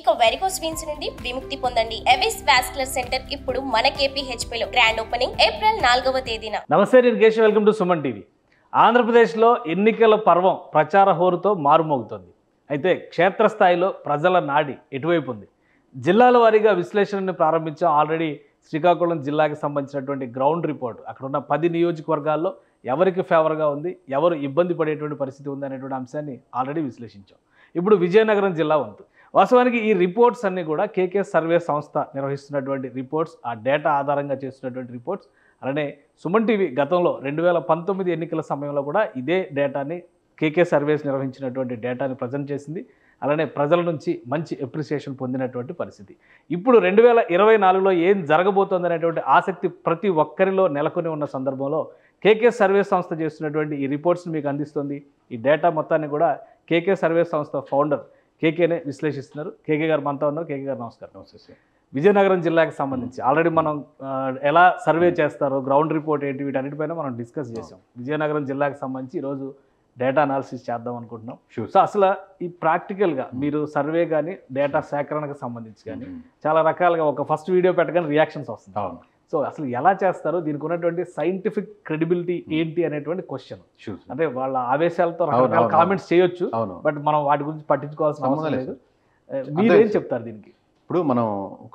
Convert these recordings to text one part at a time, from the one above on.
ఇక varicose veins నుండి విముక్తి పొందండి. ఎవిస్ వాస్కులర్ సెంటర్ ఇప్పుడు మన KPHP లో గ్రాండ్ ఓపెనింగ్ ఏప్రిల్ 4వ తేదీన. నమస్తే, నేను Keshav. Welcome to Suman TV. ఆంధ్రప్రదేశ్లో ఎన్నికల పర్వం ప్రచార హోరుతో మారుమోగుతోంది. అయితే క్షేత్రస్థాయిలో ప్రజల నాడి ఎటువైపు ఉంది? జిల్లాల వారీగా విశ్లేషణని ప్రారంభించాం. ఆల్రెడీ శ్రీకాకుళం జిల్లాకి సంబంధించినటువంటి గ్రౌండ్ రిపోర్ట్, అక్కడ ఉన్న 10 నియోజకవర్గాల్లో ఎవరికి ఫేవర్గా ఉంది, ఎవరు ఇబ్బంది పడేటువంటి పరిస్థితి ఉంది అనేటువంటి అంశాన్ని ఆల్రెడీ విశ్లేషించాం. ఇప్పుడు విజయనగరం జిల్లా వంతు. వాస్తవానికి ఈ రిపోర్ట్స్ అన్నీ కూడా కేకే సర్వే సంస్థ నిర్వహిస్తున్నటువంటి రిపోర్ట్స్, ఆ డేటా ఆధారంగా చేస్తున్నటువంటి రిపోర్ట్స్. అలానే సుమన్ టీవీ గతంలో 2019 ఎన్నికల సమయంలో కూడా ఇదే డేటాని కేకే సర్వేస్ నిర్వహించినటువంటి డేటాని ప్రజెంట్ చేసింది. అలానే ప్రజల నుంచి మంచి అప్రిసియేషన్ పొందినటువంటి పరిస్థితి. ఇప్పుడు 2024లో ఏం జరగబోతోంది అనేటువంటి ఆసక్తి ప్రతి ఒక్కరిలో నెలకొని ఉన్న సందర్భంలో కేకే సర్వే సంస్థ చేస్తున్నటువంటి ఈ రిపోర్ట్స్ని మీకు అందిస్తుంది. ఈ డేటా మొత్తాన్ని కూడా కేకే సర్వే సంస్థ ఫౌండర్ కేకేనే విశ్లేషిస్తున్నారు. కేకే గారు మనతో ఉన్నారు. కేకే గారు నమస్కారం. నమస్తే. విజయనగరం జిల్లాకి సంబంధించి ఆల్రెడీ మనం ఎలా సర్వే చేస్తారో, గ్రౌండ్ రిపోర్ట్ ఏంటి, వీటన్నిటిపైన మనం డిస్కస్ చేసాం. విజయనగరం జిల్లాకి సంబంధించి ఈరోజు డేటా అనాలిసిస్ చేద్దాం అనుకుంటున్నాం. సో అసలు ఈ ప్రాక్టికల్గా మీరు సర్వే కానీ డేటా సేకరణకు సంబంధించి కానీ చాలా రకాలుగా ఒక ఫస్ట్ వీడియో పెట్టగానే రియాక్షన్స్ వస్తుంది. సో అసలు ఎలా చేస్తారో, దీనికి ఉన్నటువంటి సైంటిఫిక్ క్రెడిబిలిటీ ఏంటి అనేటువంటి క్వశ్చన్. అంటే వాళ్ళ ఆవేశాలతో రకరకాల కామెంట్స్ చేయొచ్చు, బట్ మనం వాటి గురించి పట్టించుకోవాల్సిన అవసరం లేదు. మీరేం చెప్తారు దీనికి? ఇప్పుడు మనం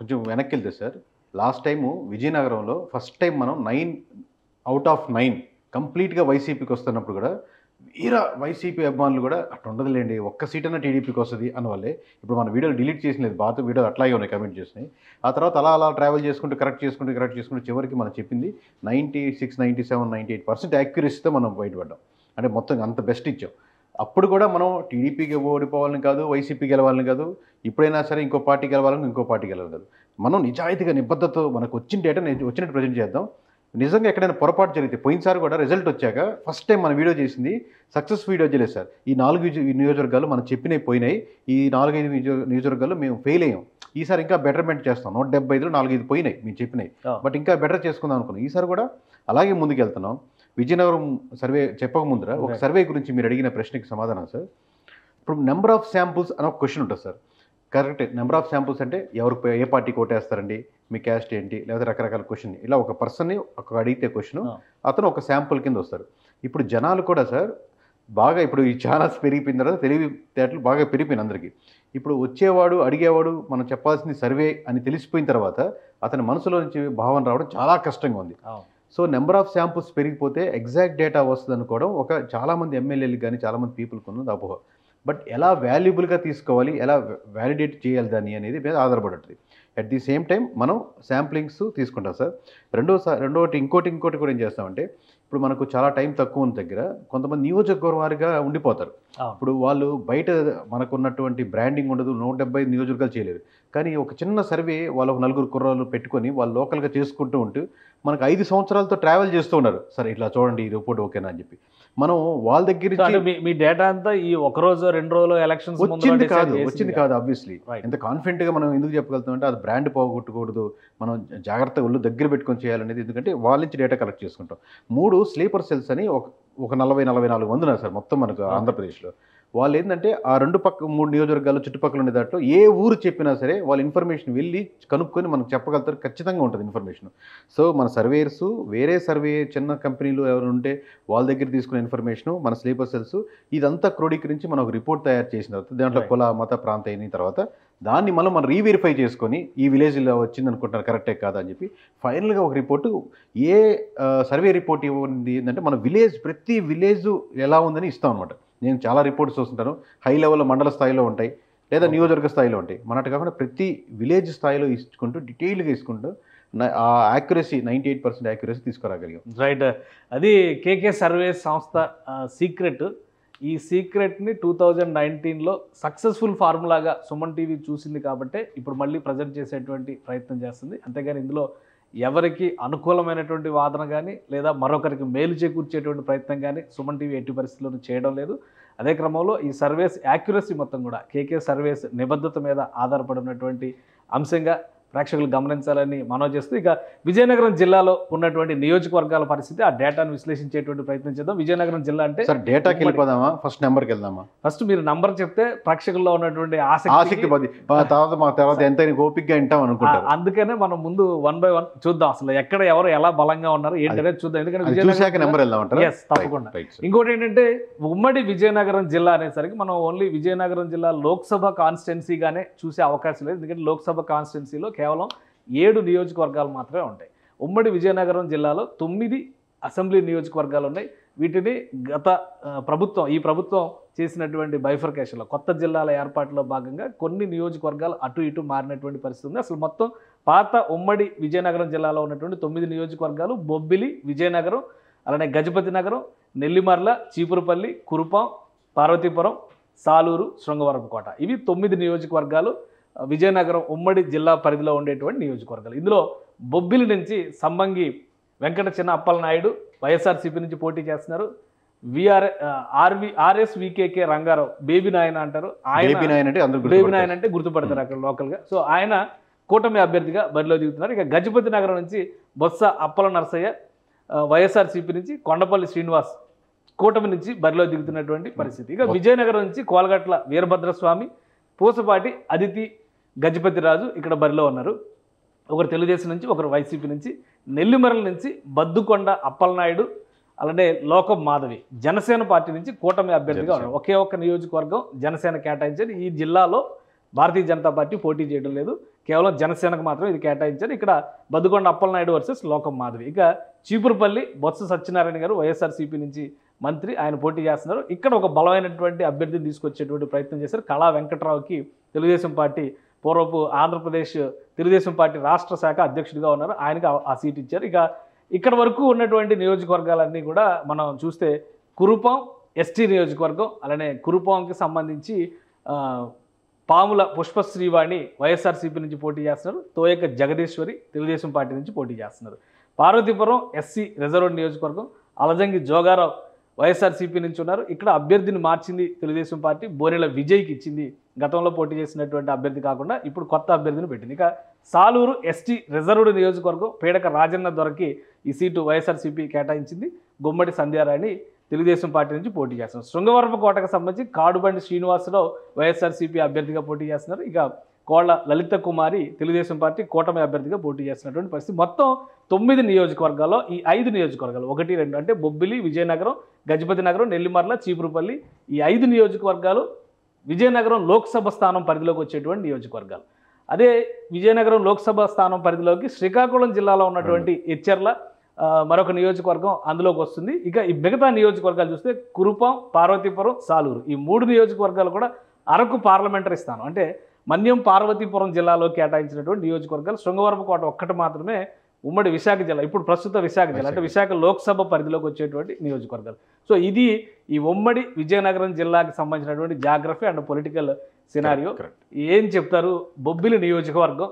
కొంచెం వెనక్కి వెళ్తే సార్, లాస్ట్ టైము విజయనగరంలో ఫస్ట్ టైం మనం 9 అవుట్ ఆఫ్ 9 కంప్లీట్గా వైసీపీకి వస్తున్నప్పుడు కూడా వైసీపీ అభిమానులు కూడా అట్లా ఉండదులేండి, ఒక్క సీట్ అన్న టీడీపీకి వస్తుంది అన్నవాళ్ళే. ఇప్పుడు మన వీడియోలు డిలీట్ చేసినది, బాగా వీడియో అట్లాగే ఉన్నాయి, కమెంట్ చేసినాయి. ఆ తర్వాత అలా ట్రావెల్ చేసుకుంటూ కరెక్ట్ చేసుకుంటూ చివరికి మనం చెప్పింది 96, 97, 98% యాక్యురసీతో మనం బయటపడ్డాం. అంటే మొత్తం అంత బెస్ట్ ఇచ్చాం. అప్పుడు కూడా మనం టీడీపీకి ఓడిపోవాలని కాదు, వైసీపీ గెలవాలని కాదు, ఇప్పుడైనా సరే ఇంకో పార్టీ గెలవాలని ఇంకో పార్టీ గెలవాలి కాదు. మనం నిజాయితీగా నిబద్ధతతో మనకు వచ్చిన డేటా వచ్చినట్టు ప్రజెంట్ చేద్దాం. నిజంగా ఎక్కడైనా పొరపాటు జరిగితే, పోయినసారి కూడా రిజల్ట్ వచ్చాక ఫస్ట్ టైం మన వీడియో చేసింది సక్సెస్ వీడియో చేయలేదు సార్. ఈ 4 నియోజకవర్గాలు మనం చెప్పినవి పోయినాయి, ఈ 4-5 నియోజకవర్గాలు మేము ఫెయిల్ అయ్యాం. ఈసారి ఇంకా బెటర్మెంట్ చేస్తాం. 175లో 4-5 పోయినాయి మేము చెప్పినాయి, బట్ ఇంకా బెటర్ చేసుకుందాం అనుకున్నాం. ఈసారి కూడా అలాగే ముందుకు వెళ్తున్నాం. విజయనగరం సర్వే చెప్పక ముందర ఒక సర్వే గురించి మీరు అడిగిన ప్రశ్నకి సమాధానం సార్. ఇప్పుడు నెంబర్ ఆఫ్ శాంపుల్స్ అని ఒక క్వశ్చన్ ఉంటుంది sir. Correct. Number of samples అంటే ఎవరు ఏ పార్టీకి ఓటేస్తారండి, మీ క్యాస్ట్ ఏంటి, లేదా రకరకాల క్వశ్చన్. ఇలా ఒక పర్సన్ని అడిగితే క్వశ్చన్, అతను ఒక శాంపుల్ కింద వస్తారు. ఇప్పుడు జనాలు కూడా సార్ బాగా, ఇప్పుడు ఈ ఛానల్స్ పెరిగిపోయిన తర్వాత తెలివితేటలు బాగా పెరిగిపోయిన అందరికీ. ఇప్పుడు వచ్చేవాడు అడిగేవాడు మనం చెప్పాల్సింది సర్వే అని తెలిసిపోయిన తర్వాత అతని మనసులో నుంచి భావన రావడం చాలా కష్టంగా ఉంది. సో నెంబర్ ఆఫ్ శాంపుల్స్ పెరిగిపోతే ఎగ్జాక్ట్ డేటా వస్తుంది అనుకోవడం ఒక చాలామంది ఎమ్మెల్యేలకు కానీ చాలామంది పీపుల్కి ఉన్నది అపోహ. బట్ ఎలా వాల్యుబుల్గా తీసుకోవాలి, ఎలా వ్యాలిడేట్ చేయాలి దాన్ని అనేది మీద ఆధారపడి ఉంటుంది. అట్ ది సేమ్ టైం మనం శాంప్లింగ్స్ తీసుకుంటాం సార్. ఇంకోటి కూడా ఏం చేస్తామంటే, ఇప్పుడు మనకు చాలా టైం తక్కువ ఉన్న దగ్గర కొంతమంది నియోజకవర్గాలుగా ఉండిపోతారు. ఇప్పుడు వాళ్ళు బయట మనకు ఉన్నటువంటి బ్రాండింగ్ ఉండదు, 175 నియోజకవర్గాలు చేయలేరు. కానీ ఒక చిన్న సర్వే వాళ్ళు ఒక 4 కుర్రాళ్ళు పెట్టుకొని వాళ్ళు లోకల్గా చేసుకుంటూ ఉంటూ మనకు 5 సంవత్సరాలతో ట్రావెల్ చేస్తూ ఉన్నారు. సరే ఇట్లా చూడండి, ఈ రిపోర్ట్ ఓకేనా అని చెప్పి మనం వాళ్ళ దగ్గర మీ డేటా అంతా ఈ ఒక రోజు 2 రోజులు ఎలక్షన్స్ వచ్చింది కాదు. ఆబ్వియస్లీ ఎంత కాన్ఫిడెంట్గా మనం ఎందుకు చెప్పగలుగుతాం అంటే, అది బ్రాండ్ పోగొట్టకూడదు, మనం జాగ్రత్తగా ఒళ్ళు దగ్గర పెట్టుకొని చేయాలనేది. ఎందుకంటే వాళ్ళ నుంచి డేటా కలెక్ట్ చేసుకుంటాం. 3 స్లీపర్ సెల్స్ అని ఒక 40-44 మంది ఉన్నారు సార్ మొత్తం మనకు ఆంధ్రప్రదేశ్లో. వాళ్ళు ఏంటంటే ఆ 3 నియోజకవర్గాలు చుట్టుపక్కల ఉండే దాంట్లో ఏ ఊరు చెప్పినా సరే వాళ్ళ ఇన్ఫర్మేషన్ వెళ్ళి కనుక్కొని మనకు చెప్పగలుగుతారు. ఖచ్చితంగా ఉంటుంది ఇన్ఫర్మేషన్. సో మన సర్వేయర్స్ వేరే సర్వే చిన్న కంపెనీలు ఎవరు ఉంటే వాళ్ళ దగ్గర తీసుకునే ఇన్ఫర్మేషను, మన స్లీపర్ సెల్స్ ఇదంతా క్రోడీకరించి మనం ఒక రిపోర్ట్ తయారు చేసిన తర్వాత దాంట్లో కుల మత ప్రాంత అయిన తర్వాత దాన్ని మనం రీవెరిఫై చేసుకొని ఈ విలేజ్లో వచ్చింది అనుకుంటున్నారు కరెక్టే కాదా అని చెప్పి ఫైనల్గా ఒక రిపోర్టు ఏ సర్వే రిపోర్ట్ ఇవ్వండి ఏంటంటే మన ప్రతి విలేజ్ ఎలా ఉందని ఇస్తాం అనమాట. నేను చాలా రిపోర్ట్స్ చూస్తుంటాను, హై లెవెల్లో మండల స్థాయిలో ఉంటాయి లేదా నియోజకవర్గ స్థాయిలో ఉంటాయి. మనట్టు కాకుండా ప్రతి విలేజ్ స్థాయిలో ఇచ్చుకుంటూ డీటెయిల్గా ఇసుకుంటూ ఆ యాక్యురసీ 98% యాక్యురసీ తీసుకురాగలిగాం. రైట్. అది కేకే సర్వే సంస్థ సీక్రెట్. ఈ సీక్రెట్ని 2019లో సక్సెస్ఫుల్ ఫార్ములాగా సుమన్ టీవీ చూసింది కాబట్టి ఇప్పుడు మళ్ళీ ప్రజెంట్ చేసేటువంటి ప్రయత్నం చేస్తుంది. అంతేగాని ఇందులో ఎవరికి అనుకూలమైనటువంటి వాదన కానీ లేదా మరొకరికి మేలు చేకూర్చేటువంటి ప్రయత్నం కానీ సుమన్ టీవీ ఎట్టి పరిస్థితుల్లోనూ చేయడం లేదు. అదే క్రమంలో ఈ సర్వేస్ యాక్యురసీ మొత్తం కూడా కేకే సర్వేస్ నిబద్ధత మీద ఆధారపడినటువంటి అంశంగా ప్రేక్షకులు గమనించాలని మనవి చేస్తూ ఇక విజయనగరం జిల్లాలో ఉన్నటువంటి నియోజకవర్గాల పరిస్థితి ఆ డేటాను విశ్లేషించేటువంటి ప్రయత్నం చేద్దాం. విజయనగరం జిల్లా అంటే సార్ డేటాకి వెళ్ళిపోదామా, ఫస్ట్ నెంబర్కి వెళ్దామా? ఫస్ట్ మీరు నంబర్ చెప్తే ప్రేక్షకుల్లో ఉన్నటువంటి ఆసక్తి తర్వాత ఎంత ఓపిక్గా వింటాం అనుకుంటారు. అందుకనే మనం ముందు 1 by 1 చూద్దాం, అసలు ఎక్కడ ఎవరు ఎలా బలంగా ఉన్నారు ఏంటనేది చూద్దాం. ఎందుకంటే నెంబర్ వెళ్దామంటారా? ఎస్, తప్పకుండా. ఇంకోటి ఏంటంటే ఉమ్మడి విజయనగరం జిల్లా అనేసరికి మనం ఓన్లీ విజయనగరం జిల్లా లోక్సభ కాన్స్టిట్యున్సీగానే చూసే అవకాశం లేదు. ఎందుకంటే లోక్సభ కాన్స్టిట్యున్సీలో కేవలం 7 నియోజకవర్గాలు మాత్రమే ఉంటాయి. ఉమ్మడి విజయనగరం జిల్లాలో 9 అసెంబ్లీ నియోజకవర్గాలు ఉన్నాయి. వీటిని గత ఈ ప్రభుత్వం చేసినటువంటి బైఫర్కేషన్లో కొత్త జిల్లాల ఏర్పాటులో భాగంగా కొన్ని నియోజకవర్గాలు అటు ఇటు మారినటువంటి పరిస్థితి ఉంది. అసలు మొత్తం పాత ఉమ్మడి విజయనగరం జిల్లాలో ఉన్నటువంటి 9 నియోజకవర్గాలు బొబ్బిలి, విజయనగరం, అలానే గజపతి నగరం, నెల్లిమర్ల, చీపురుపల్లి, కురుపాం, పార్వతీపురం, సాలూరు, శృంగవరపుకోట. ఇవి 9 నియోజకవర్గాలు విజయనగరం ఉమ్మడి జిల్లా పరిధిలో ఉండేటువంటి నియోజకవర్గాలు. ఇందులో బొబ్బిలి నుంచి సంబంగి వెంకట చిన్న అప్పలనాయుడు వైఎస్ఆర్సీపీ నుంచి పోటీ చేస్తున్నారు. ఆర్ఎస్వికేకే రంగారావు, బేబీ నాయన అంటారు. బేబీ నాయన అంటే గుర్తుపడతారు అక్కడ లోకల్గా. సో ఆయన కూటమి అభ్యర్థిగా బరిలో దిగుతున్నారు. ఇక గజపతి నగరం నుంచి బొత్స అప్పల నరసయ్య వైఎస్ఆర్సీపీ నుంచి కొండపల్లి శ్రీనివాస్ కూటమి నుంచి బరిలో దిగుతున్నటువంటి పరిస్థితి. ఇక విజయనగరం నుంచి కోలగట్ల వీరభద్రస్వామి, పూసపాటి అదితి, గజపతి రాజు ఇక్కడ బరిలో ఉన్నారు. ఒకరు తెలుగుదేశం నుంచి, ఒకరు వైసీపీ నుంచి. నెల్లిమర్ల నుంచి బద్దుకొండ అప్పలనాయుడు, అలానే లోకం మాధవి జనసేన పార్టీ నుంచి కూటమి అభ్యర్థిగా ఉన్నారు. ఒకే ఒక్క నియోజకవర్గం జనసేన కేటాయించారు. ఈ జిల్లాలో భారతీయ జనతా పార్టీ పోటీ చేయడం లేదు, కేవలం జనసేనకు మాత్రం ఇది కేటాయించారు. ఇక్కడ బద్దుకొండ అప్పలనాయుడు వర్సెస్ లోకం మాధవి. ఇక చీపురుపల్లి బొత్స సత్యనారాయణ గారు వైఎస్ఆర్సీపీ నుంచి మంత్రి, ఆయన పోటీ చేస్తున్నారు. ఇక్కడ ఒక బలమైనటువంటి అభ్యర్థిని తీసుకొచ్చేటువంటి ప్రయత్నం చేశారు. కళా వెంకట్రావుకి తెలుగుదేశం పార్టీ పూర్వపు ఆంధ్రప్రదేశ్ తెలుగుదేశం పార్టీ రాష్ట్ర శాఖ అధ్యక్షుడిగా ఉన్నారు, ఆయనకి ఆ సీట్ ఇచ్చారు. ఇక ఇక్కడ వరకు ఉన్నటువంటి నియోజకవర్గాలన్నీ కూడా మనం చూస్తే కురుపాం ఎస్టీ నియోజకవర్గం, అలానే కురుపాంకి సంబంధించి పాముల పుష్పశ్రీవాణి వైఎస్ఆర్సీపీ నుంచి పోటీ చేస్తున్నారు. తోయక జగదీశ్వరి తెలుగుదేశం పార్టీ నుంచి పోటీ చేస్తున్నారు. పార్వతీపురం ఎస్సీ రిజర్వ్డ్ నియోజకవర్గం, అలజంగి జోగారావు వైఎస్ఆర్సీపీ నుంచి ఉన్నారు. ఇక్కడ అభ్యర్థిని మార్చింది తెలుగుదేశం పార్టీ, బోరెల విజయ్కి ఇచ్చింది. గతంలో పోటీ చేసినటువంటి అభ్యర్థి కాకుండా ఇప్పుడు కొత్త అభ్యర్థిని పెట్టింది. ఇక సాలూరు ఎస్టీ రిజర్వ్డ్ నియోజకవర్గం, పేడక రాజన్న దొరకి ఈ సీటు వైఎస్ఆర్సీపీ కేటాయించింది. గుమ్మడి సంధ్యారాణి తెలుగుదేశం పార్టీ నుంచి పోటీ చేస్తున్నారు. శృంగవరపుకోటకు సంబంధించి కాడుబండి శ్రీనివాసరావు వైఎస్ఆర్సీపీ అభ్యర్థిగా పోటీ చేస్తున్నారు. ఇక కోళ్ల లలిత కుమారి తెలుగుదేశం పార్టీ కూటమి అభ్యర్థిగా పోటీ చేస్తున్నటువంటి పరిస్థితి. మొత్తం 9 నియోజకవర్గాల్లో ఈ 5 నియోజకవర్గాలు 1, 2 అంటే బొబ్బిలి, విజయనగరం, గజపతి నగరం, నెల్లిమర్ల, చీపురుపల్లి, ఈ 5 నియోజకవర్గాలు విజయనగరం లోక్సభ స్థానం పరిధిలోకి వచ్చేటువంటి నియోజకవర్గాలు. అదే విజయనగరం లోక్సభ స్థానం పరిధిలోకి శ్రీకాకుళం జిల్లాలో ఉన్నటువంటి ఎచ్చెర్ల మరొక నియోజకవర్గం అందులోకి వస్తుంది. ఇక ఈ మిగతా నియోజకవర్గాలు చూస్తే కురుపాం, పార్వతీపురం, సాలూరు, ఈ 3 నియోజకవర్గాలు కూడా అరకు పార్లమెంటరీ స్థానం అంటే మన్యం పార్వతీపురం జిల్లాలో కేటాయించినటువంటి నియోజకవర్గాలు. శృంగవరపుకోట ఒక్కటి మాత్రమే ఉమ్మడి విశాఖ జిల్లా, ఇప్పుడు ప్రస్తుత విశాఖ జిల్లా అంటే విశాఖ లోక్సభ పరిధిలోకి వచ్చేటువంటి నియోజకవర్గాలు. సో ఇది ఈ ఉమ్మడి విజయనగరం జిల్లాకి సంబంధించినటువంటి జాగ్రఫీ అండ్ పొలిటికల్ సినారియో. ఏం చెప్తారు బొబ్బిలి నియోజకవర్గం?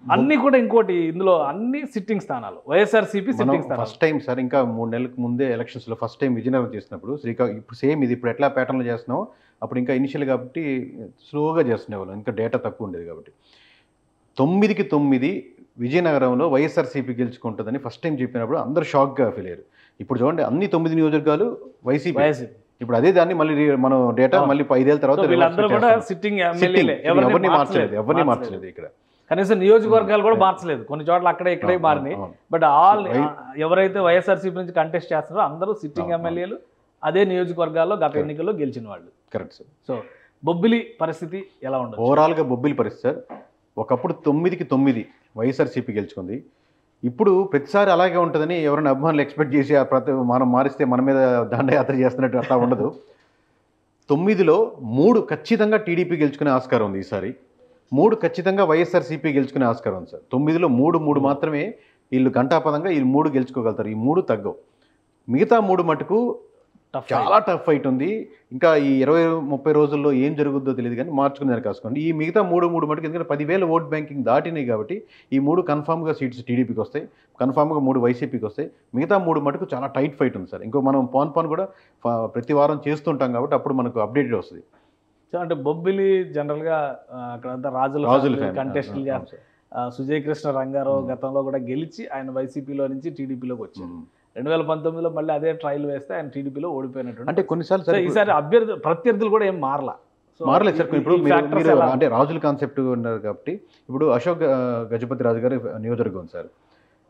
అన్ని కూడా ఇంకోటి, ఇందులో అన్ని సిట్టింగ్ స్థానాలు వైఎస్ఆర్సీపీ సిట్టింగ్ స్థానాలు. ఫస్ట్ టైం సార్, ఇంకా 3 నెలలకు ముందే ఎలక్షన్స్లో ఫస్ట్ టైం విజయనగరం చేసినప్పుడు ఇప్పుడు సేమ్ ఇది ఇప్పుడు ఎట్లా ప్యాటర్న్లో చేస్తున్నామో అప్పుడు ఇంకా ఇనిషియల్ కాబట్టి స్లోగా చేస్తునేవాళ్ళం, ఇంకా డేటా తక్కువ ఉండేది కాబట్టి. 9కి 9 విజయనగరంలో వైఎస్ఆర్సీపీ గెలుచుకుంటుందని ఫస్ట్ టైం చెప్పినప్పుడు అందరూ షాక్గా ఫీల్ అయ్యారు. ఇప్పుడు చూడండి అన్ని 9 నియోజకవర్గాలు వైసీపీ. ఇప్పుడు అదే దాన్ని మళ్ళీ మనం డేటా మళ్ళీ 5 ఏళ్ళ తర్వాత ఎవరిని మార్చలేదు ఇక్కడ. కనీసం నియోజకవర్గాలు కూడా మార్చలేదు, కొన్ని చోట్ల అక్కడే ఇక్కడే మారినాయి. బట్ ఎవరైతే వైఎస్ఆర్సీపీ నుంచి కంటెస్ట్ చేస్తున్నారో అందరూ సిట్టింగ్ ఎమ్మెల్యేలు అదే నియోజకవర్గాల్లో గత ఎన్నికల్లో గెలిచిన వాళ్ళు. Correct sir. సో బొబ్బిలి పరిస్థితి ఎలా ఉండదు? ఓవరాల్గా బొబ్బిలి పరిస్థితి సార్, ఒకప్పుడు 9కి 9 వైఎస్ఆర్సీపీ గెలుచుకుంది. ఇప్పుడు ప్రతిసారి అలాగే ఉంటుందని ఎవరైనా అభిమానులు ఎక్స్పెక్ట్ చేసి మనం మారిస్తే మన మీద దండయాత్ర చేస్తున్నట్టు అట్లా ఉండదు. 9లో 3 ఖచ్చితంగా టీడీపీ గెలుచుకునే ఆస్కారం ఉంది. ఈసారి 3 ఖచ్చితంగా వైఎస్ఆర్సీపీ గెలుచుకునే ఆస్కారం ఉంది సార్. 9లో 3 మాత్రమే వీళ్ళు ఘంటాపదంగా వీళ్ళు 3 గెలుచుకోగలుగుతారు. ఈ 3 తగ్గవు. మిగతా 3 మటుకు చాలా టఫ్ ఫైట్ ఉంది. ఇంకా ఈ 20-30 రోజుల్లో ఏం జరుగుద్దో తెలియదు, కానీ మార్చుకునే దానికి కాసుకోండి. ఈ మిగతా 3 మటుకు ఎందుకంటే 10,000 ఓట్ బ్యాంకింగ్ దాటినాయి కాబట్టి ఈ 3 కన్ఫామ్గా సీట్స్ టీడీపీకి వస్తాయి, కన్ఫామ్గా 3 వైసీపీకి వస్తాయి. మిగతా 3 మటుకు చాలా టైట్ ఫైట్ ఉంది సార్. ఇంకో మనం పాన్ కూడా ప్రతి వారం చేస్తుంటాం కాబట్టి అప్పుడు మనకు అప్డేటెడ్ వస్తుంది. సో అంటే బొబ్బిలి జనరల్గా అక్కడంతా రాజుల కంటెస్టులు సుజయ్ కృష్ణ రంగారావు గతంలో కూడా గెలిచి ఆయన వైసీపీలో నుంచి టీడీపీలోకి వచ్చారు. 2019లో మళ్ళీ అదే ట్రయల్ వేస్తే ఆయన టీడీపీలో ఓడిపోయినట్టు. అంటే కొన్నిసార్లు సో ఈసారి ప్రత్యర్థులు కూడా ఏం మారలా. మారలేదు సార్. ఇప్పుడు మీరు అంటే రాజుల కాన్సెప్ట్ ఉన్నారు కాబట్టి ఇప్పుడు అశోక్ గజపతి రాజు గారు నియోజకవర్గం సార్.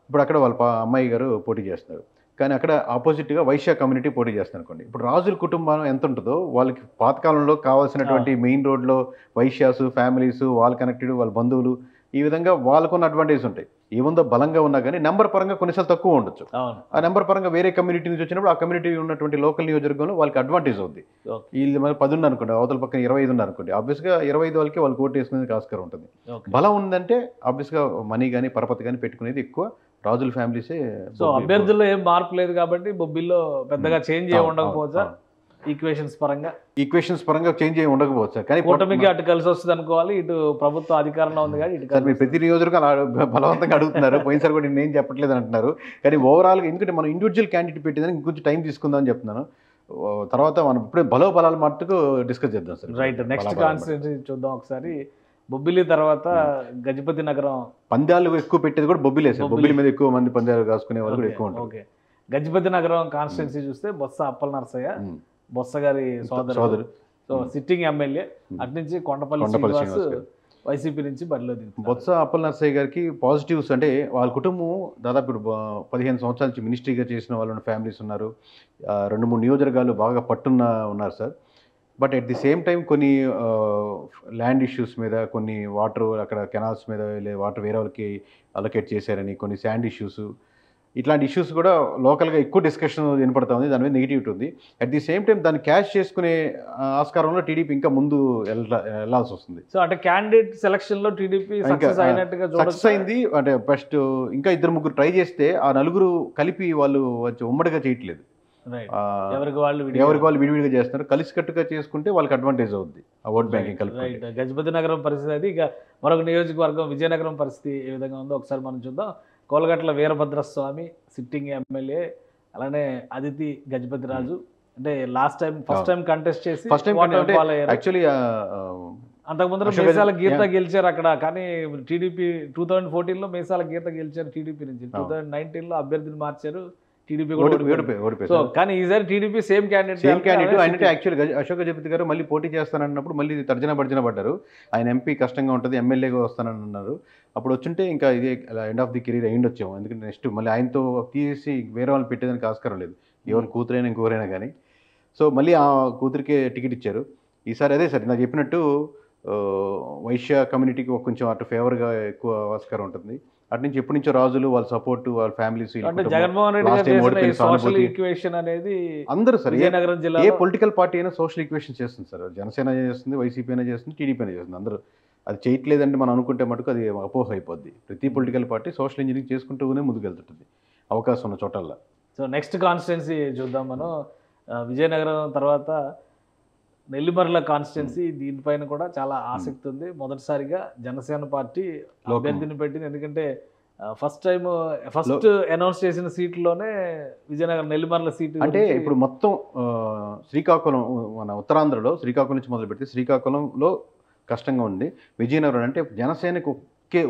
ఇప్పుడు అక్కడ వాళ్ళ అమ్మాయి గారు పోటీ చేస్తున్నారు, కానీ అక్కడ ఆపోజిట్గా వైశ్య కమ్యూనిటీ పోటీ చేస్తున్నారు అనుకోండి. ఇప్పుడు రాజుల కుటుంబం ఎంత ఉంటుందో వాళ్ళకి పాతకాలంలో కావాల్సినటువంటి మెయిన్ రోడ్లో వైశ్యాసు ఫ్యామిలీస్ వాళ్ళ కనెక్టెడ్ వాళ్ళ బంధువులు ఈ విధంగా వాళ్ళకున్న అడ్వాంటేజ్ ఉంటాయి. ఏముందో బలంగా ఉన్నా కానీ నెంబర్ పరంగా కొన్నిసార్లు తక్కువ ఉండొచ్చు. ఆ నెంబర్ పరంగా వేరే కమ్యూనిటీ నుంచి వచ్చినప్పుడు ఆ కమ్యూనిటీ ఉన్నటువంటి లోకల్ నియోజకవర్గంలో వాళ్ళకి అడ్వాంటేజ్ అవుతుంది. వీళ్ళు మరి 10 ఉన్నారు అనుకోండి, అవతల పక్కన 25 ఉన్నారు అనుకోండి, ఆబ్వియస్గా 25 వాళ్ళకి వాళ్ళకి ఓటు వేసుకునేది ఆస్కారం ఉంటుంది. బలం ఉందంటే ఆబ్వియస్గా మనీ కానీ పరపతి కానీ పెట్టుకునేది ఎక్కువ రాజుల ఫ్యామిలీసే. సో అభ్యర్థుల్లో ఏం మార్పు లేదు కాబట్టి బొబ్బిల్లో పెద్దగా చేంజ్ ఉండకపోవచ్చా? ఈక్వేషన్స్ పరంగా చేంజ్ అయ్యి ఉండకపోవచ్చు, కానీ కూటమికి అటు కలిసి వస్తుంది అనుకోవాలి, ఇటు ప్రభుత్వ అధికారంలో ఉంది కానీ ఇటు మీరు ప్రతి నియోజకవర్గం బలవంతంగా అడుగుతున్నారు. పోయినసారి కూడా నేను చెప్పట్లేదు అంటున్నారు, కానీ ఓవరాల్గా ఎందుకంటే మనం ఇండివిజువల్ క్యాండిడేట్ పెట్టేదానికి ఇంకొంచెం టైం తీసుకుందాం అని చెప్తున్నాను. తర్వాత మనం ఇప్పుడే బలాలు మట్టుకు డిస్కస్ చేద్దాం సార్. రైట్, నెక్స్ట్ కాన్స్టిట్యున్సీ చూద్దాం ఒకసారి. బొబ్బిలి తర్వాత గజపతి నగరం. పందాలు ఎక్కువ పెట్టేది కూడా బొబ్బిలే సార్. బొబ్బిలి మీద ఎక్కువ మంది పందాలు కాసుకునే వాళ్ళు కూడా ఎక్కువ ఉంటారు. ఓకే, గజపతి నగరం కాన్స్టిట్యున్సీ చూస్తే బొత్స అప్పల నరసయ్య, బొత్స గారి సోదరు, సో సిట్టింగ్ ఎమ్మెల్యే. అటు నుంచి కొండపల్లి శ్రీనివాస్ వైసీపీ నుంచి బరిలో దిగుతారు. బొత్స అప్పల నరసయ్య గారికి పాజిటివ్స్ అంటే వాళ్ళ కుటుంబం దాదాపు 15 సంవత్సరాల నుంచి మినిస్ట్రీగా చేసిన వాళ్ళు ఫ్యామిలీస్ ఉన్నారు. 2-3 నియోజకవర్గాలు బాగా ఉన్నారు sir. But at the same time కొన్ని ల్యాండ్ ఇష్యూస్ మీద, కొన్ని వాటర్ అక్కడ కెనాల్స్ మీద వాటర్ వేరే వాళ్ళకి అలొకేట్ చేశారని, కొన్ని శాండ్ ఇష్యూస్, ఇట్లాంటి ఇష్యూస్ కూడా లోకల్గా ఎక్కువ డిస్కషన్ వినపడతా ఉంది. దాని మీద నెగిటివిటీ ఉంది. అట్ ది సేమ్ టైం దాన్ని క్యాష్ చేసుకునే ఆస్కారంలో టీడీపీ ఇంకా ముందు వెళ్ళాల్సి వస్తుంది. సో అంటే క్యాండిడేట్ సెలక్షన్ లో టీడీపీ సక్సెస్ అయింది. అంటే ఫస్ట్ ఇంకా 2-3 ట్రై చేస్తే ఆ నలుగురు కలిపి వాళ్ళు ఉమ్మడిగా చేయట్లేదు. ఎవరికి వాళ్ళు విడివిడిగా చేస్తున్నారు. కలిసికట్టుగా చేసుకుంటే వాళ్ళకి అడ్వాంటేజ్ అవుద్ది ఆ ఓట్ బ్యాంకింగ్ కలిపి. గజపతి నగరం పరిస్థితి అది. ఇక మరొక నియోజకవర్గం విజయనగరం పరిస్థితి ఏ విధంగా ఉందో ఒకసారి మనం చూద్దాం. కోలగట్ల వీరభద్రస్వామి సిట్టింగ్ ఎమ్మెల్యే, అలానే అదితి గజపతి రాజు. అంటే ఫస్ట్ టైం కంటెస్ట్ చేసి యాక్చువల్లీ అంతకుముందు మేసాల గీత గెలిచారు అక్కడ, కానీ టీడీపీ 2014లో మేసాల గీత గెలిచారు టీడీపీ నుంచి. 2019లో అభ్యర్థిని మార్చారు, టీడీపీ ఓడిపోయారు. కానీ ఈసారి టీడీపీ సేమ్ క్యాండిడేట్ అంటే యాక్చువల్గా అశోక్ గజపతి గారు మళ్ళీ పోటీ చేస్తానన్నప్పుడు మళ్ళీ భర్జన పడ్డారు. ఆయన ఎంపీ కష్టంగా ఉంటుంది, ఎమ్మెల్యేగా వస్తానని అన్నారు. అప్పుడు వచ్చుంటే ఇంకా ఇది ఎండ్ ఆఫ్ ది కెరీర్ అయ్యిండి వచ్చాము. ఎందుకంటే నెక్స్ట్ మళ్ళీ ఆయనతో తీసి వేరే వాళ్ళు పెట్టేదానికి ఆస్కారం లేదు, ఎవరు కూతురైనా ఇంకోరైనా కానీ. సో మళ్ళీ ఆ కూతురికే టికెట్ ఇచ్చారు ఈసారి. అదే సార్ నాకు చెప్పినట్టు వైశ్య కమ్యూనిటీకి కొంచెం అటు ఫేవర్గా ఎక్కువ ఆస్కారం ఉంటుంది. అటు నుంచి ఎప్పటి నుంచో రాజులు వాళ్ళ సపోర్ట్ వాళ్ళ families Jaganmohan Reddy social equation అనేది అందరూ సార్. ఏ పొలిటికల్ పార్టీ అయినా సోషల్ ఈక్వేషన్ చేస్తుంది సార్. జనసేన చేస్తుంది, వైసీపీ అయినా చేస్తుంది, టీడీపీ అయినా చేస్తుంది. అందరూ అది చేయట్లేదంటే మనం అనుకుంటే మటుకు అది అపోహ అయిపోద్ది. ప్రతి పొలిటికల్ పార్టీ సోషల్ ఇంజనీరింగ్ చేసుకుంటూనే ముందుకెళ్తుంటుంది అవకాశం ఉన్న చోటల్లా. సో నెక్స్ట్ కాన్స్టిట్యున్సీ చూద్దాం మనం. విజయనగరం తర్వాత నెల్లిమర్ల కాన్స్టిట్యున్సీ. దీనిపైన కూడా చాలా ఆసక్తి ఉంది. మొదటిసారిగా జనసేన పార్టీ అభ్యర్థిని పెట్టింది. ఎందుకంటే ఫస్ట్ అనౌన్స్ చేసిన సీట్లోనే విజయనగరం నెల్లిమర్ల సీటు. అంటే ఇప్పుడు మొత్తం శ్రీకాకుళం, మన ఉత్తరాంధ్రలో శ్రీకాకుళం నుంచి మొదలు పెడితే శ్రీకాకుళంలో కష్టంగా ఉంది. విజయనగరం అంటే జనసేనకు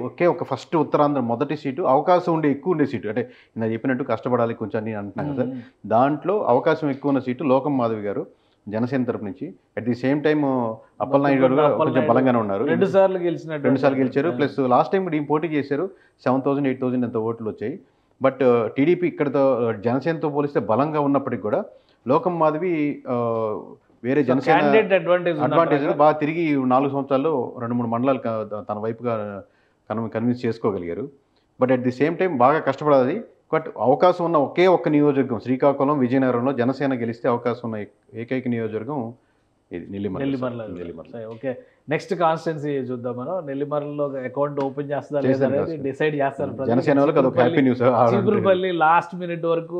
ఒకే ఒక ఫస్ట్ ఉత్తరాంధ్ర మొదటి సీటు, అవకాశం ఎక్కువ ఉండే సీటు. అంటే నేను చెప్పినట్టు కష్టపడాలి కొంచెం అని అంటున్నాను కదా, దాంట్లో అవకాశం ఎక్కువ ఉన్న సీటు లోకం మాధవి గారు జనసేన తరపు నుంచి. At the same time Appalanaidu గారు కూడా కొంచెం బలంగానే ఉన్నారు. 2 సార్లు గెలిచారు. ప్లస్ లాస్ట్ టైం కూడా పోటీ చేశారు. 7,000 8,000 ఎంత ఓట్లు వచ్చాయి. బట్ టీడీపీ ఇక్కడతో జనసేనతో పోలిస్తే బలంగా ఉన్నప్పటికీ కూడా లోకం మాధవి వేరే జనసేన అడ్వాంటేజ్ బాగా తిరిగి 4 సంవత్సరాల్లో 2-3 మండలాలు తన వైపుగా కన్విన్స్ చేసుకోగలిగారు. But at the same time బాగా కష్టపడాలి. బట్ అవకాశం ఉన్న ఒకే ఒక్క నియోజకవర్గం శ్రీకాకుళం, విజయనగరంలో జనసేన గెలిస్తే అవకాశం ఉన్న ఏకైక నియోజకవర్గం ఇది నెల్లిమర్ల. ఓకే, నెక్స్ట్ కాన్స్టిట్యున్సీ చూద్దాం మనం. నెల్లిమర్లలో అకౌంట్ ఓపెన్ చేస్తారు, డిసైడ్ చేస్తారు జనసేన వాళ్ళకి అదొక happy news. Cheepurupalli last minute వరకు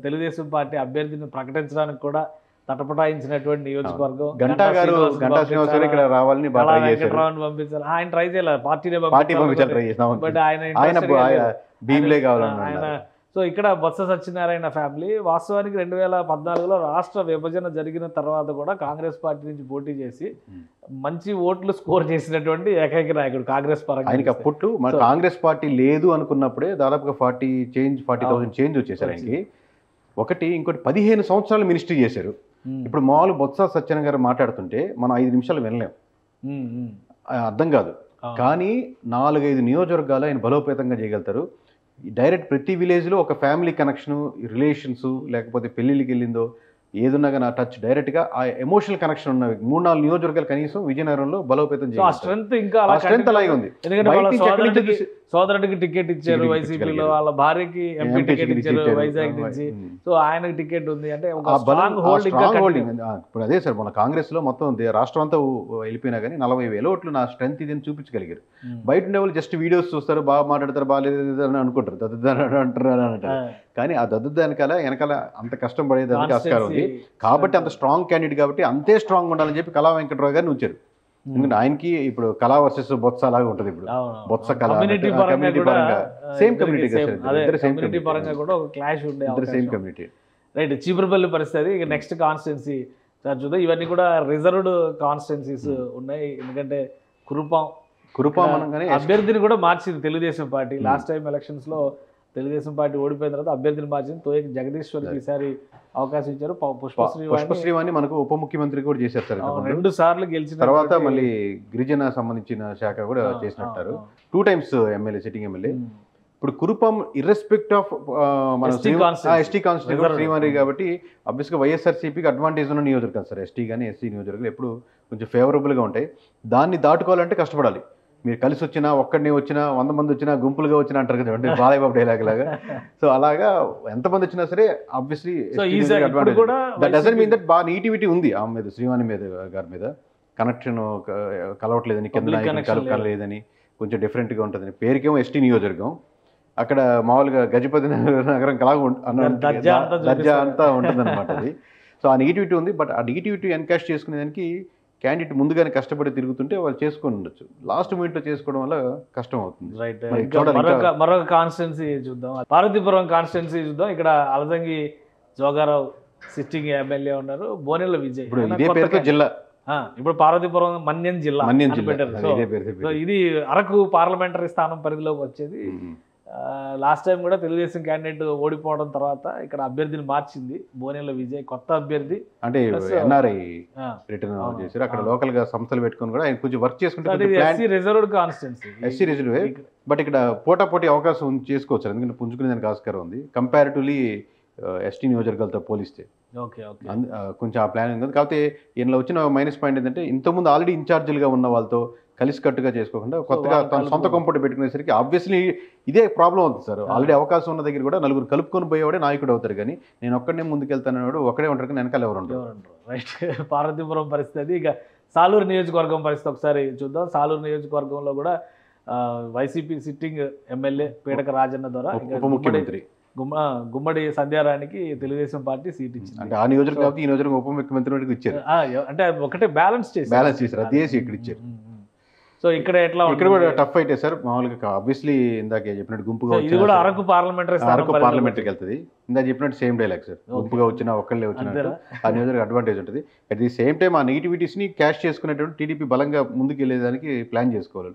తెలుగుదేశం పార్టీ అభ్యర్థిని ప్రకటించడానికి కూడా తటపటాయించినటువంటి నియోజకవర్గం. గంటా శ్రీనివాస్ ఇక్కడ రావాలని పంపించాలి. ఆయన ట్రై చేయాలి, పార్టీనే పంపించాలి. బట్ ఆయన భీమ్లే కావాలన్నా ఆయన సో ఇక్కడ బొత్స సత్యనారాయణ ఫ్యామిలీ వాస్తవానికి 2014లో రాష్ట్ర విభజన జరిగిన తర్వాత కూడా కాంగ్రెస్ పార్టీ నుంచి పోటీ చేసి మంచి ఓట్లు స్కోర్ చేసినటువంటి ఏకైక నాయకుడు కాంగ్రెస్ పరంగా. ఆయనకి అప్పుడు మన కాంగ్రెస్ పార్టీ లేదు అనుకున్నప్పుడే దాదాపుగా 40,000 చేంజ్ వచ్చేసారు ఆయనకి. ఒకటి ఇంకోటి 15 సంవత్సరాలు మినిస్ట్రీ చేశారు. ఇప్పుడు మామూలు బొత్స సత్యనారాయణ గారు మాట్లాడుతుంటే మనం 5 నిమిషాలు వినలేం, అర్థం కాదు. కానీ 4-5 నియోజకవర్గాలు ఆయన బలోపేతంగా చేయగలుగుతారు. డైరెక్ట్ ప్రతి విలేజ్లో ఒక ఫ్యామిలీ కనెక్షను, రిలేషన్స్, లేకపోతే పెళ్ళిళ్ళకి వెళ్ళిందో ఏదున్నా కానీ ఆ టచ్ డైరెక్ట్గా ఆ ఎమోషనల్ కనెక్షన్ ఉన్నవి 3-4 నియోజకవర్గాలు కనీసం విజయనగరంలో బలోపేతం చేయాలి. స్ట్రెంత్ ఇంకా స్ట్రెంత్ అలాగే ఉంది. ఎందుకంటే సోదరుడికి టికెట్ ఇచ్చారు వైసీపీలో, వాళ్ళ భార్యకి ఎంపీ టికెట్ ఇచ్చారు వైజాగ్ నుంచి, సో ఆయనకి టికెట్ ఉంది అంటే స్ట్రాంగ్ హోల్డింగ్. ఇప్పుడు అదే సార్ మన కాంగ్రెస్ లో మొత్తం రాష్ట్రం అంతా వెళ్ళిపోయినా కానీ 40,000 ఓట్లు నా స్ట్రెంత్ ఇది అని చూపించగలిగారు. బయట ఉండే వాళ్ళు జస్ట్ వీడియోస్ చూస్తారు, బాగా మాట్లాడతారు, బాగాలేదు అని అనుకుంటారు, దద్దుదాని అంటారు అని అంటారు. కానీ ఆ దద్దుదానికాల వెనకాల అంత కష్టం పడేదానికి ఆస్కారం ఉంది. కాబట్టి అంత స్ట్రాంగ్ క్యాండిడేట్ కాబట్టి అంతే స్ట్రాంగ్ ఉండాలని చెప్పి కళా వెంకటరావు గారిని ఉంచారు. ఎందుకంటే ఆయనకి ఇప్పుడు కళా వర్సెస్ బొత్స లాగా ఉంటుంది. ఇప్పుడు బొత్స కళ కమ్యూనిటీ పరంగా same community same community right. Cheepurupalli పరిస్థితి ఇక నెక్స్ట్ కాన్స్టిట్యున్సీ సార్ చూద్దాం. ఇవన్నీ కూడా రిజర్వ్డ్ కాన్స్టిట్యున్సీస్ ఉన్నాయి. ఎందుకంటే కురుపాం అనగానే అభ్యర్థిని కూడా మార్చింది Telugu Desam party. Last time elections లో తెలుగుదేశం పార్టీ ఓడిపోయిన తర్వాత అభ్యర్థిని మార్చింది. తోయకి జగదీశ్వర్కి ఈసారి అవకాశం ఇచ్చారు. పుష్పశ్రీవాణి మనకు ఉప ముఖ్యమంత్రి కూడా చేశారు సార్. 2 సార్లు గెలిచిన తర్వాత మళ్ళీ గిరిజన సంబంధించిన శాఖ కూడా చేసినట్టారు. 2 times ఎమ్మెల్యే, సిట్టింగ్ ఎమ్మెల్యే. ఇప్పుడు కురుపాం ఇర్రెస్పెక్ట్ ఆఫ్ మన ఎస్టీ కాన్స్టిట్యూషన్ శ్రీవాణి కాబట్టి అబ్వియస్గా వైఎస్ఆర్సీపీకి అడ్వాంటేజ్ ఉన్న నియోజకవర్గం సార్. ఎస్టీ కానీ ఎస్సీ నియోజకవర్గాలు ఎప్పుడు కొంచెం ఫేవరబుల్గా ఉంటాయి. దాన్ని దాటుకోవాలంటే కష్టపడాలి. మీరు కలిసి వచ్చినా, ఒక్కడిని వచ్చినా, 100 మంది వచ్చినా, గుంపులుగా వచ్చినా అంటారు కదా అంటే బాలయ్యబాబు డైలాగ్ లాగా. సో అలాగా ఎంతమంది వచ్చినా సరే obviously that doesn't mean that బాగా నీటివిటీ ఉంది ఆమె మీద, శ్రీవాణి మీద గారి మీద. కనెక్షన్ కలవట్లేదని, కింద కలవలేదని, కొంచెం డిఫరెంట్గా ఉంటుందని. పేరుకేమో ఎస్టీ నియోజకవర్గం, అక్కడ మామూలుగా గజపతి నగరం కలాగా దర్జా అంతా ఉంటుంది అనమాట అది. సో ఆ నెగిటివిటీ ఉంది. బట్ ఆ నెగిటివిటీ ఎన్కాష్ చేసుకునే దానికి క్యాండిడేట్ ముందుగానే కష్టపడి తిరుగుతుంటే వాళ్ళు చేసుకొని ఉండొచ్చు. లాస్ట్ మినిట్లో చేసుకోవడం వల్ల కష్టం అవుతుంది. రైట్. మరొక కాన్స్టిట్యున్సీ చూద్దాం, పార్వతీపురం కాన్స్టిట్యున్సీ చూద్దాం. ఇక్కడ అలజంగి జోగారావు సిట్టింగ్ ఎమ్మెల్యే ఉన్నారు. బోనెల విజయ్ ఇప్పుడు ఇదే పేరుతో జిల్లా. ఇప్పుడు పార్వతీపురం మన్యం జిల్లా పెట్టారు. ఇది అరకు పార్లమెంటరీ స్థానం పరిధిలోకి వచ్చేది. లాస్ట్ టైం కూడా తెలుగుదేశం క్యాండిడేట్ ఓడిపోవడం తర్వాత ఇక్కడ అభ్యర్థిని మార్చింది. బోనెల విజయ్ కొత్త అభ్యర్థి, అంటే ఎన్ఆర్ఐ రిటర్న్ చేశారు. అక్కడ లోకల్ గా సంస్థలు పెట్టుకుని కూడా ఆయన కొంచెం వర్క్ చేసుకుంటే SC reserved constituency, SC reserve. But ఇక్కడ పోటాపోటీ అవకాశం చేసుకోవచ్చు, ఎందుకంటే పుంజుకునే దానికి ఆస్కారం ఉంది కంపారిటివ్లీ ఎస్టీ నియోజకవర్గాలతో పోలిస్తే. కొంచెం ఆ ప్లాన్ ఉంది. కాకపోతే ఈయనలో వచ్చిన మైనస్ పాయింట్ ఏంటంటే ఇంతకుముందు ఆల్రెడీ ఇన్ఛార్జీలుగా ఉన్న వాళ్ళతో కలిసికట్టుగా చేసుకోకుండా కొత్తగా తన సొంత కొంపటి పెట్టుకునేసరికి ఆబ్వియస్లీ ఇదే ప్రాబ్లం అవుతుంది సార్. ఆల్రెడీ అవకాశం ఉన్న దగ్గర కూడా నలుగురు కలుపుకొని పోయేవాడే నాయకుడు అవుతారు, కానీ నేను ఒక్కడనే ముందుకెళ్తానన్నాడు ఒకడే ఉంటారు, కానీ వెనకాల ఎవరు ఉంటారు. రైట్. పార్వతీపురం పరిస్థితి. ఇక సాలూరు నియోజకవర్గం పరిస్థితి ఒకసారి చూద్దాం. సాలూరు నియోజకవర్గంలో కూడా వైసీపీ సిట్టింగ్ ఎమ్మెల్యే పీడక రాజన్న ద్వారా ఉప ముఖ్యమంత్రి గుమ్మడి సంధ్యారానికి తెలుగుదేశం పార్టీ సీట్ ఇచ్చింది. అంటే ఆ నియోజకవర్గం కాబట్టి ఈ నియోజకవర్గం ఉప ముఖ్యమంత్రి ఇచ్చారు. అంటే ఒకటే బ్యాలెన్స్ చేశారు, అదే ఇక్కడ ఇచ్చారు. సో ఇక్కడ ఎట్లా ఇక్కడ కూడా టఫ్ అయితే సార్. మామూలుగా ఆబ్వియస్లీ ఇందాక చెప్పినట్టు గుంపుగా ఇది కూడా అరకు పార్లమెంటరీకి వెళ్తుంది. ఇందాక చెప్పినట్టు సేమ్ డైలాగ్ సార్. గుంపుగా వచ్చినా ఒక్కళ్ళే వచ్చినట్టు ఆ నియోజకవర్గం అడ్వాంటేజ్ ఉంటుంది. అట్ ది సేమ్ టైం ఆ నెగిటివిటీస్ ని క్యాష్ చేసుకునేటువంటి టీడీపీ బలంగా ముందుకు వెళ్ళేదానికి ప్లాన్ చేసుకోవాలి.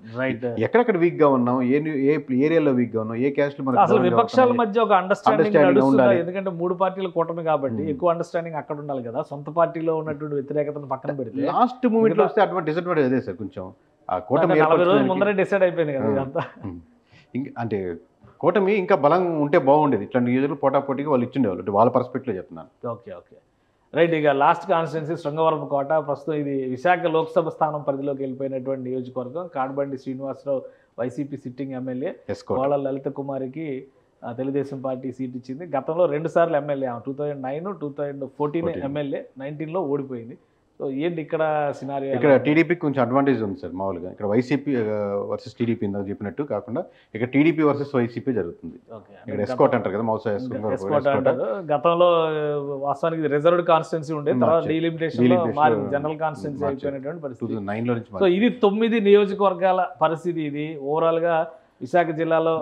ఎక్కడెక్కడ వీక్ గా ఉన్నాం, ఏ ఏరియాలో వీక్ గా ఉన్నాం, ఏ క్యాస్ట్ అసలు విపక్షాల మధ్య ఒక అండర్స్టాండింగ్ ఉండాలి. ఎందుకంటే 3 పార్టీల కూటమి కాబట్టి ఎక్కువ అండర్స్టాండింగ్ అక్కడ ఉండాలి కదా. సొంత పార్టీలో ఉన్నటువంటి వ్యతిరేకతను పక్కన పెడితే లాస్ట్ మూమెంట్ లో వస్తే డిసడ్వాంటేజ్ అదే సార్. కొంచెం ఆ కూటమి ముందరే డిసైడ్ అయిపోయింది కదా ఇదంతా. అంటే కూటమి ఇంకా బలం ఉంటే బాగుండేది. ఇట్లా నియోజకవర్గం పోటాపోటీగా వాళ్ళు ఇచ్చిండేవాళ్ళు, అంటే వాళ్ళ పర్స్పెక్టివ్లో చెప్తున్నాను. Okay right. ఇక లాస్ట్ కాన్స్టిట్యున్సీ శృంగవరపు కోట. ప్రస్తుతం ఇది విశాఖ లోక్సభ స్థానం పరిధిలోకి వెళ్ళిపోయినటువంటి నియోజకవర్గం. కాడబండి శ్రీనివాసరావు వైసీపీ సిట్టింగ్ ఎమ్మెల్యే, వాళ్ళ లలిత కుమారికి తెలుగుదేశం పార్టీ సీట్ ఇచ్చింది. గతంలో 2 సార్లు ఎమ్మెల్యే, 2009, 2014 ఎమ్మెల్యే, 19లో ఓడిపోయింది. సో ఏంటి ఇక్కడ సినారియో? ఇక్కడ టీడీపీకి కొంచెం అడ్వాంటేజ్ ఉంది సార్. మామూలుగా ఇక్కడ వైసీపీ వర్సెస్ టీడీపీ ఇందాక చెప్పినట్టు కాకుండా ఇక్కడ టీడీపీ వర్సెస్ వైసీపీ జరుగుతుంది. ఇక్కడ ఎస్కోట్ అంటారు కదా, మౌసా ఎస్కోట్ అంటారు. గతంలో వాస్తవానికి రిజర్వ్డ్ కాన్స్టిట్యున్సీ ఉండేది, తర్వాత డీలిమిటేషన్ లో జనరల్ కాన్స్టిట్యున్సీ అయిపోయినటువంటి పరిస్థితి. 2009లో నుంచి. సో ఇది 9 నియోజకవర్గాల పరిస్థితి. ఇది ఓవరాల్ గా విశాఖ జిల్లాలో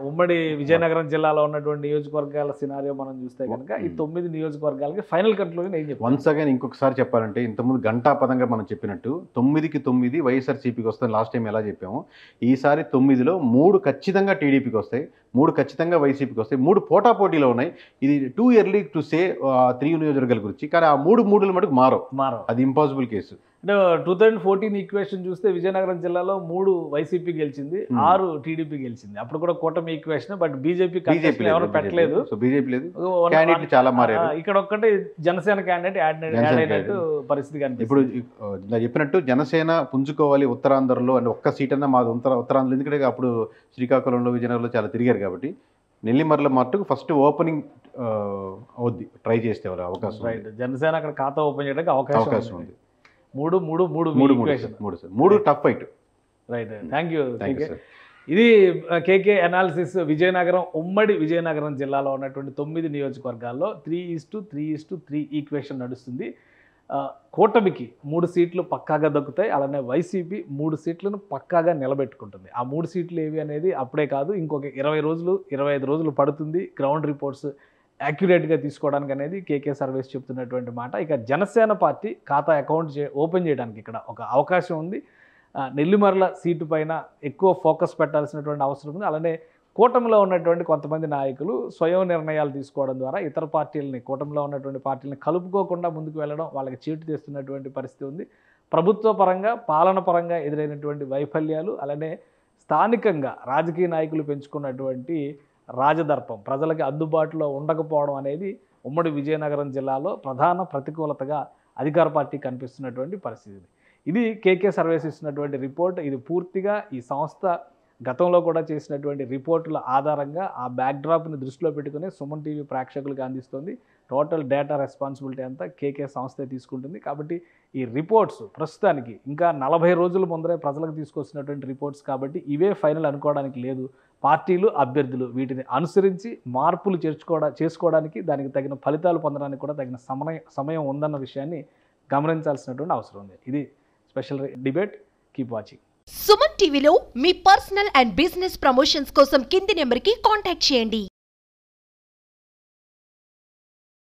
ఉమ్మడి విజయనగరం జిల్లాలో ఉన్నటువంటి నియోజకవర్గాల సినారియో మనం చూస్తే కనుక ఈ 9 నియోజకవర్గాలకి ఫైనల్ కన్క్లూజన్ ఏం చెప్తారు? వన్స్ అగైన్ ఇంకొకసారి చెప్పాలంటే ఇంతకుముందు గంటాపదంగా మనం చెప్పినట్టు 9కి 9 వైఎస్ఆర్సీపీకి వస్తాయి. లాస్ట్ టైం ఎలా చెప్పాము, ఈసారి 9లో 3 ఖచ్చితంగా టీడీపీకి వస్తాయి, 3 ఖచ్చితంగా వైసీపీకి వస్తాయి, 3 పోటాపోటీలో ఉన్నాయి. ఇది టూ ఎర్లీ టు సే 3 నియోజకవర్గాల గురించి, కానీ ఆ 3 మటుకు మారవు, అది ఇంపాసిబుల్ కేసు. అంటే 2014 ఈక్వేషన్ చూస్తే విజయనగరం జిల్లాలో 3 వైసీపీ గెలిచింది, 6 టీడీపీ గెలిచింది. అప్పుడు కూడా కూటమి ఈక్వేషన్, బట్ బీజేపీ ఎవరు పెట్టలేదు, చాలా మారారు. ఇక్కడ ఒక్కటి జనసేన క్యాండిడేట్ యాడ్ అయినట్టు పరిస్థితి కనిపిస్తుంది. ఇప్పుడు చెప్పినట్టు జనసేన పుంజుకోవాలి ఉత్తరాంధ్రలో, అంటే ఒక్క సీట్ అన్నా మాది ఉత్తరాంధ్రలో, ఎందుకంటే అప్పుడు శ్రీకాకుళంలో విజయనగరంలో చాలా తిరిగారు కాబట్టి. నెల్లిమర్ల మట్టుకు ఫస్ట్ ఓపెనింగ్ అవుద్ది, ట్రై చేస్తే అవకాశం. రైట్, జనసేన అక్కడ ఖాతా ఓపెన్ చేయడానికి అవకాశం ఉంది. 3 tough fight. Right, thank you. ఇది కేకే అనాలిసిస్. విజయనగరం, ఉమ్మడి విజయనగరం జిల్లాలో ఉన్నటువంటి 9 నియోజకవర్గాల్లో 3:3:3 ఈక్వేషన్ నడుస్తుంది. కూటమికి 3 సీట్లు పక్కాగా దక్కుతాయి, అలానే వైసీపీ 3 సీట్లను పక్కాగా నిలబెట్టుకుంటుంది. ఆ 3 సీట్లు ఏవి అనేది అప్పుడే కాదు, ఇంకొక 25 రోజులు పడుతుంది గ్రౌండ్ రిపోర్ట్స్ యాక్యురేట్గా తీసుకోవడానికి అనేది కేకే సర్వేస్ చెప్తున్నటువంటి మాట. ఇక జనసేన పార్టీ ఖాతా ఓపెన్ చేయడానికి ఇక్కడ ఒక అవకాశం ఉంది. నెల్లిమర్ల సీటు పైన ఎక్కువ ఫోకస్ పెట్టాల్సినటువంటి అవసరం ఉంది. అలానే కూటమిలో ఉన్నటువంటి కొంతమంది నాయకులు స్వయం నిర్ణయాలు తీసుకోవడం ద్వారా ఇతర పార్టీలని, కూటమిలో ఉన్నటువంటి పార్టీలని కలుపుకోకుండా ముందుకు వెళ్ళడం వాళ్ళకి చీటు తెస్తున్నటువంటి పరిస్థితి ఉంది. ప్రభుత్వ పరంగా, పాలన పరంగా ఎదురైనటువంటి వైఫల్యాలు, అలానే స్థానికంగా రాజకీయ నాయకులు పెంచుకున్నటువంటి రాజదర్పం, ప్రజలకి అందుబాటులో ఉండకపోవడం అనేది ఉమ్మడి విజయనగరం జిల్లాలో ప్రధాన ప్రతికూలతగా అధికార పార్టీ కనిపిస్తున్నటువంటి పరిస్థితి. ఇది కేకే సర్వేస్ ఇస్తున్నటువంటి రిపోర్ట్. ఇది పూర్తిగా ఈ సంస్థ గతంలో కూడా చేసినటువంటి రిపోర్టుల ఆధారంగా ఆ బ్యాక్డ్రాప్ని దృష్టిలో పెట్టుకుని సుమన్ టీవీ ప్రేక్షకులకు అందిస్తుంది. టోటల్ డేటా రెస్పాన్సిబిలిటీ అంతా కేకే సంస్థే తీసుకుంటుంది. కాబట్టి ఈ రిపోర్ట్స్ ప్రస్తుతానికి ఇంకా 40 రోజుల ముందరే ప్రజలకు తీసుకొచ్చినటువంటి రిపోర్ట్స్ కాబట్టి ఇవే ఫైనల్ అనుకోవడానికి లేదు. పార్టీలు, అభ్యర్థులు వీటిని అనుసరించి మార్పులు చేసుకోవడానికి, దానికి తగిన ఫలితాలు పొందడానికి కూడా తగిన సమయం ఉందన్న విషయాన్ని గమనించాల్సినటువంటి అవసరం ఉంది. ఇది special debate. Keep watching. Suman టీవీలో మీ పర్సనల్ అండ్ బిజినెస్ ప్రమోషన్స్ కోసం కింది నెంబర్కి కాంటాక్ట్ చేయండి.